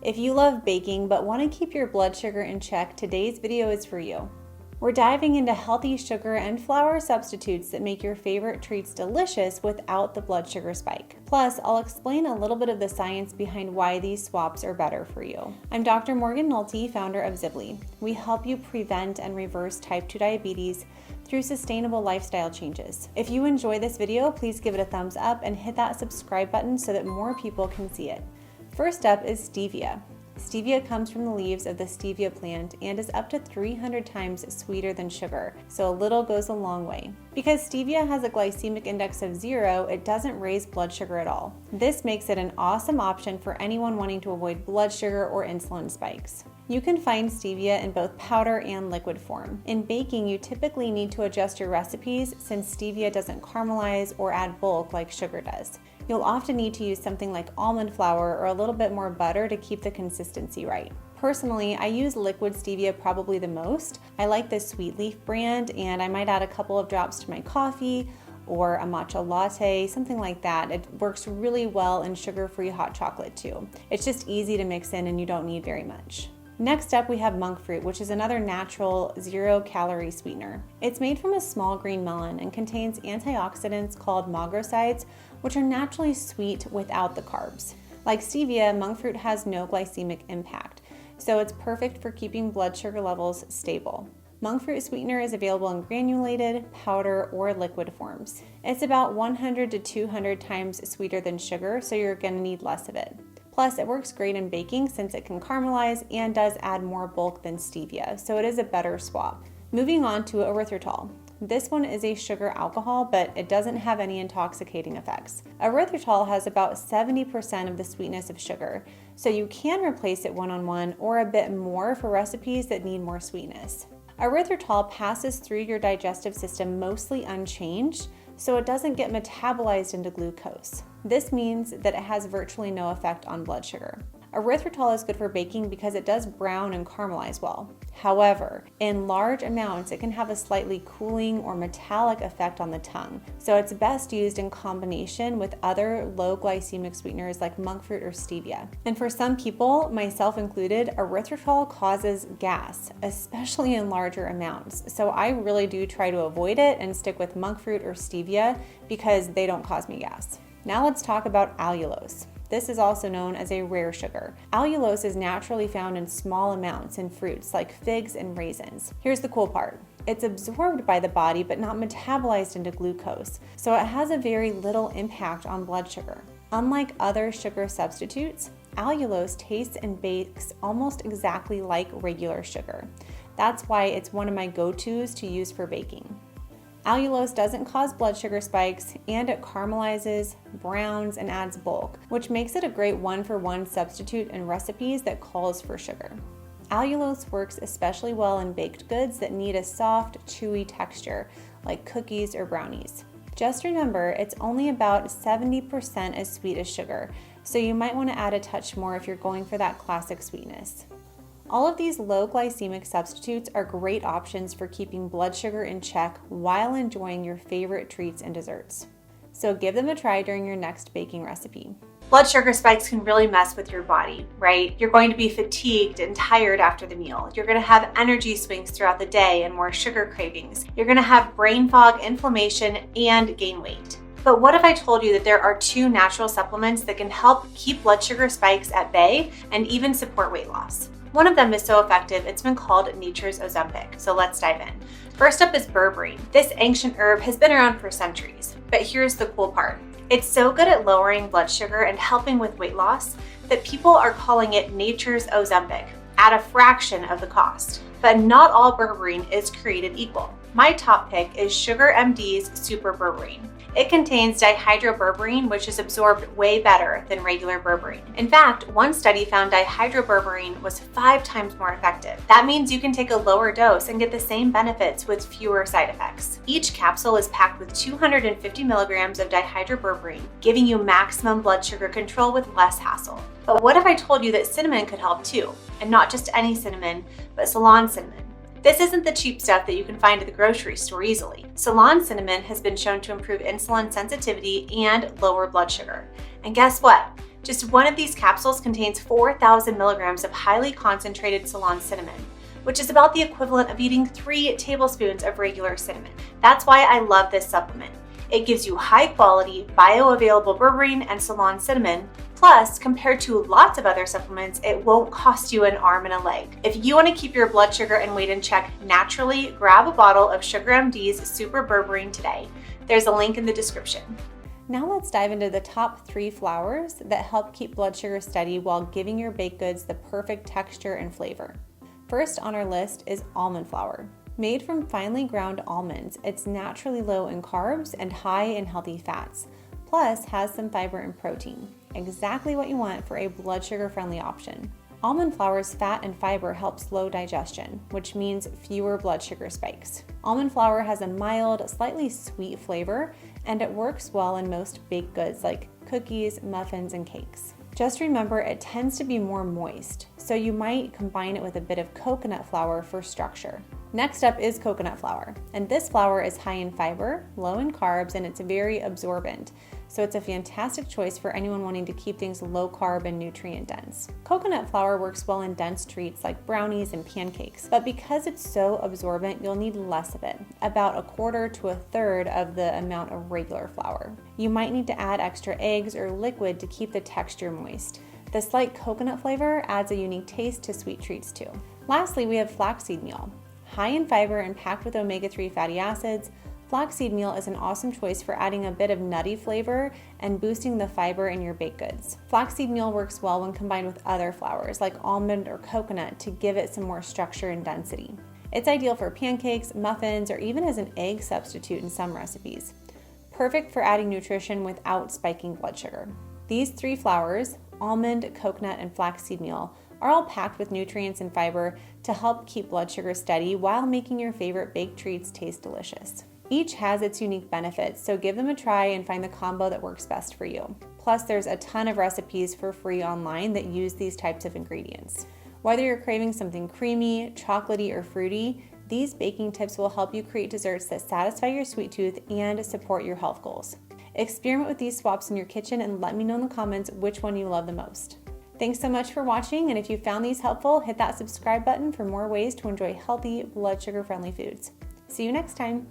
If you love baking but want to keep your blood sugar in check, today's video is for you. We're diving into healthy sugar and flour substitutes that make your favorite treats delicious without the blood sugar spike. Plus, I'll explain a little bit of the science behind why these swaps are better for you. I'm Dr. Morgan Nolte, founder of Zibly. We help you prevent and reverse type 2 diabetes through sustainable lifestyle changes. If you enjoy this video, please give it a thumbs up and hit that subscribe button so that more people can see it. First up is stevia. Stevia comes from the leaves of the stevia plant and is up to 300 times sweeter than sugar, so a little goes a long way. Because stevia has a glycemic index of 0, it doesn't raise blood sugar at all. This makes it an awesome option for anyone wanting to avoid blood sugar or insulin spikes. You can find stevia in both powder and liquid form. In baking, you typically need to adjust your recipes since stevia doesn't caramelize or add bulk like sugar does. You'll often need to use something like almond flour or a little bit more butter to keep the consistency right. Personally, I use liquid stevia probably the most. I like the Sweet Leaf brand, and I might add a couple of drops to my coffee or a matcha latte, something like that. It works really well in sugar-free hot chocolate too. It's just easy to mix in and you don't need very much. Next up, we have monk fruit, which is another natural 0-calorie sweetener. It's made from a small green melon and contains antioxidants called magrosides, which are naturally sweet without the carbs. Like stevia, monk fruit has no glycemic impact, so it's perfect for keeping blood sugar levels stable. Monk fruit sweetener is available in granulated, powder, or liquid forms. It's about 100 to 200 times sweeter than sugar, so you're going to need less of it. Plus, it works great in baking since it can caramelize and does add more bulk than stevia, so it is a better swap. Moving on to erythritol. This one is a sugar alcohol, but it doesn't have any intoxicating effects. Erythritol has about 70% of the sweetness of sugar, so you can replace it one-on-one or a bit more for recipes that need more sweetness. Erythritol passes through your digestive system mostly unchanged, so it doesn't get metabolized into glucose. This means that it has virtually no effect on blood sugar. Erythritol is good for baking because it does brown and caramelize well. However, in large amounts, it can have a slightly cooling or metallic effect on the tongue, so it's best used in combination with other low glycemic sweeteners like monk fruit or stevia. And for some people, myself included, erythritol causes gas, especially in larger amounts. So I really do try to avoid it and stick with monk fruit or stevia because they don't cause me gas. Now let's talk about allulose. This is also known as a rare sugar. Allulose is naturally found in small amounts in fruits like figs and raisins. Here's the cool part. It's absorbed by the body but not metabolized into glucose, so it has a very little impact on blood sugar. Unlike other sugar substitutes, allulose tastes and bakes almost exactly like regular sugar. That's why it's one of my go-tos to use for baking. Allulose doesn't cause blood sugar spikes, and it caramelizes, browns, and adds bulk, which makes it a great one-for-one substitute in recipes that calls for sugar. Allulose works especially well in baked goods that need a soft, chewy texture, like cookies or brownies. Just remember, it's only about 70% as sweet as sugar, so you might want to add a touch more if you're going for that classic sweetness. All of these low glycemic substitutes are great options for keeping blood sugar in check while enjoying your favorite treats and desserts. So give them a try during your next baking recipe. Blood sugar spikes can really mess with your body, right? You're going to be fatigued and tired after the meal. You're going to have energy swings throughout the day and more sugar cravings. You're going to have brain fog, inflammation, and gain weight. But what if I told you that there are 2 natural supplements that can help keep blood sugar spikes at bay and even support weight loss? One of them is so effective, it's been called nature's Ozempic, so let's dive in. First up is berberine. This ancient herb has been around for centuries, but here's the cool part. It's so good at lowering blood sugar and helping with weight loss that people are calling it nature's Ozempic at a fraction of the cost. But not all berberine is created equal. My top pick is Sugar MD's Super Berberine. It contains dihydroberberine, which is absorbed way better than regular berberine. In fact, one study found dihydroberberine was 5 times more effective. That means you can take a lower dose and get the same benefits with fewer side effects. Each capsule is packed with 250 milligrams of dihydroberberine, giving you maximum blood sugar control with less hassle. But what if I told you that cinnamon could help too? And not just any cinnamon, but Ceylon cinnamon. This isn't the cheap stuff that you can find at the grocery store easily. Ceylon cinnamon has been shown to improve insulin sensitivity and lower blood sugar. And guess what? Just one of these capsules contains 4,000 milligrams of highly concentrated Ceylon cinnamon, which is about the equivalent of eating 3 tablespoons of regular cinnamon. That's why I love this supplement. It gives you high quality, bioavailable berberine and Ceylon cinnamon. Plus, compared to lots of other supplements, it won't cost you an arm and a leg. If you want to keep your blood sugar and weight in check naturally, grab a bottle of Sugar MD's Super Berberine today. There's a link in the description. Now let's dive into the top 3 flours that help keep blood sugar steady while giving your baked goods the perfect texture and flavor. First on our list is almond flour. Made from finely ground almonds, it's naturally low in carbs and high in healthy fats, plus has some fiber and protein. Exactly what you want for a blood sugar friendly option. Almond flour's fat and fiber help slow digestion, which means fewer blood sugar spikes. Almond flour has a mild, slightly sweet flavor, and it works well in most baked goods like cookies, muffins, and cakes. Just remember, it tends to be more moist, so you might combine it with a bit of coconut flour for structure. Next up is coconut flour, and this flour is high in fiber, low in carbs, and it's very absorbent, so it's a fantastic choice for anyone wanting to keep things low carb and nutrient dense. Coconut flour works well in dense treats like brownies and pancakes, but because it's so absorbent, you'll need less of it, about 1/4 to 1/3 of the amount of regular flour. You might need to add extra eggs or liquid to keep the texture moist. The slight coconut flavor adds a unique taste to sweet treats too. Lastly, we have flaxseed meal. High in fiber and packed with omega-3 fatty acids, flaxseed meal is an awesome choice for adding a bit of nutty flavor and boosting the fiber in your baked goods. Flaxseed meal works well when combined with other flours like almond or coconut to give it some more structure and density. It's ideal for pancakes, muffins, or even as an egg substitute in some recipes. Perfect for adding nutrition without spiking blood sugar. These 3 flours, almond, coconut, and flaxseed meal, are all packed with nutrients and fiber to help keep blood sugar steady while making your favorite baked treats taste delicious. Each has its unique benefits, so give them a try and find the combo that works best for you. Plus, there's a ton of recipes for free online that use these types of ingredients. Whether you're craving something creamy, chocolatey, or fruity, these baking tips will help you create desserts that satisfy your sweet tooth and support your health goals. Experiment with these swaps in your kitchen and let me know in the comments which one you love the most. Thanks so much for watching, and if you found these helpful, hit that subscribe button for more ways to enjoy healthy, blood sugar friendly foods. See you next time.